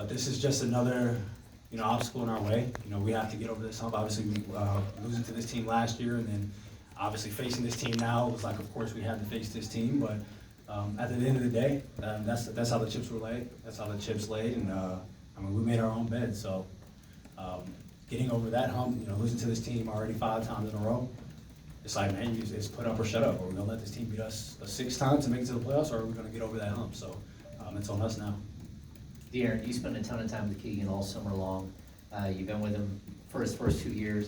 but this is just another, obstacle in our way. We have to get over this hump. Obviously, we losing to this team last year, and then obviously facing this team now, it was like, of course, we had to face this team, but at the end of the day, that's how the chips were laid. That's how the chips laid, and we made our own bed. So getting over that hump, losing to this team already 5 times in a row, it's like, man, it's put up or shut up. Are we gonna let this team beat us 6 times to make it to the playoffs, or are we gonna get over that hump? So it's on us now. De'Aaron, you spent a ton of time with Keegan all summer long. You've been with him for his first 2 years.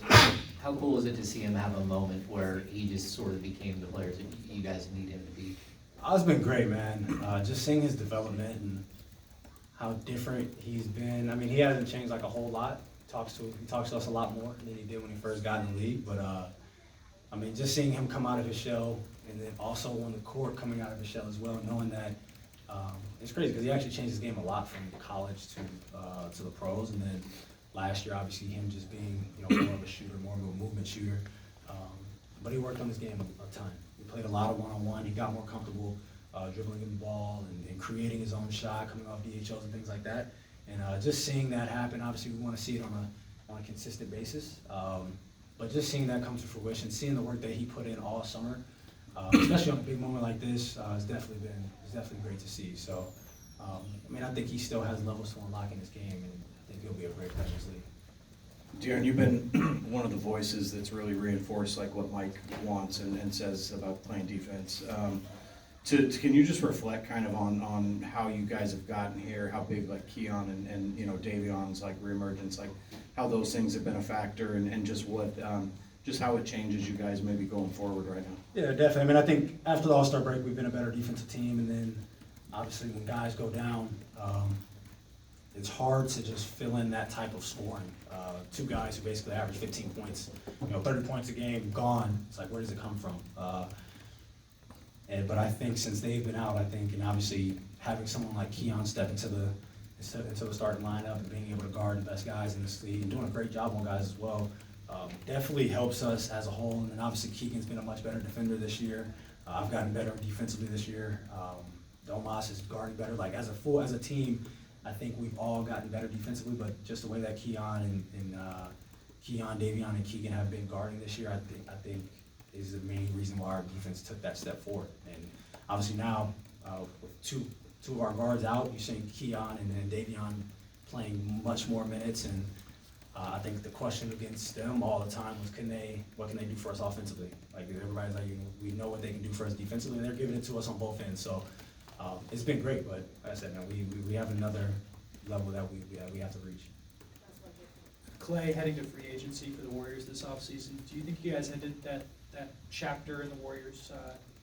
How cool is it to see him have a moment where he just sort of became the player that you guys need him to be? It's been great, man. Just seeing his development and how different he's been. I mean, he hasn't changed like a whole lot. He talks to us a lot more than he did when he first got in the league. But just seeing him come out of his shell, and then also on the court coming out of his shell as well, knowing that it's crazy because he actually changed his game a lot from college to the pros. And then last year, obviously, him just being more of a shooter, more of a movement shooter. But he worked on his game a ton. He played a lot of one-on-one. He got more comfortable dribbling in the ball and creating his own shot, coming off DHOs and things like that. And just seeing that happen, obviously, we want to see it on a consistent basis. But just seeing that come to fruition, seeing the work that he put in all summer, especially on a big moment like this, it's definitely great to see. So, I think he still has levels to unlock in his game, and I think he'll be a great player in this league. De'Aaron, you've been one of the voices that's really reinforced like what Mike wants and says about playing defense. Can you just reflect kind of on how you guys have gotten here, how big like Keon and Davion's like reemergence, like how those things have been a factor, and just what just how it changes you guys maybe going forward right now? Yeah, definitely. I think after the All-Star break, we've been a better defensive team, and then obviously when guys go down, it's hard to just fill in that type of scoring. 2 guys who basically average 15 points, 30 points a game, gone. It's like, where does it come from? But I think since they've been out, and obviously having someone like Keon step into the starting lineup and being able to guard the best guys in this league and doing a great job on guys as well, definitely helps us as a whole. And then obviously Keegan's been a much better defender this year. I've gotten better defensively this year. Domas is guarding better. Like as a team, I think we've all gotten better defensively, but just the way that Keon, Davion, and Keegan have been guarding this year, I think is the main reason why our defense took that step forward. And obviously now, with two of our guards out, you're seeing Keon and Davion playing much more minutes, and I think the question against them all the time was, what can they do for us offensively? Like everybody's like, we know what they can do for us defensively, and they're giving it to us on both ends. So it's been great, but like I said, man, we have another level that we have to reach. Clay heading to free agency for the Warriors this offseason. Do you think you guys ended that chapter in the Warriors'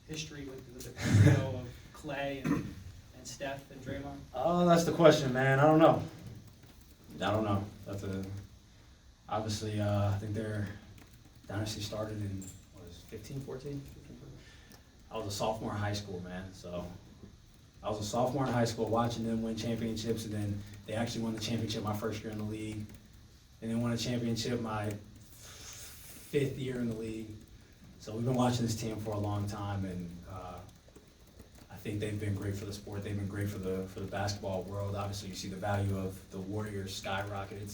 history with the trio of Clay and Steph and Draymond? Oh, that's the question, man. I don't know. That's obviously, I think their dynasty started in, 15, 14? I was a sophomore in high school, man. So I was a sophomore in high school watching them win championships, and then they actually won the championship my first year in the league, and then won a championship my 5th year in the league. So we've been watching this team for a long time, and I think they've been great for the sport. They've been great for the basketball world. Obviously, you see the value of the Warriors skyrocketed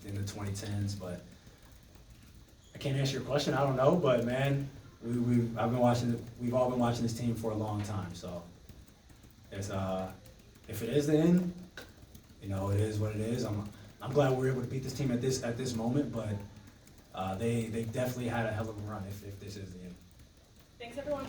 in the 2010s. But I can't answer your question. I don't know. But man, we've all been watching this team for a long time. So it's if it is the end, it is what it is. I'm glad we're able to beat this team at this moment. But they definitely had a hell of a run if this is the end. Thanks, everyone.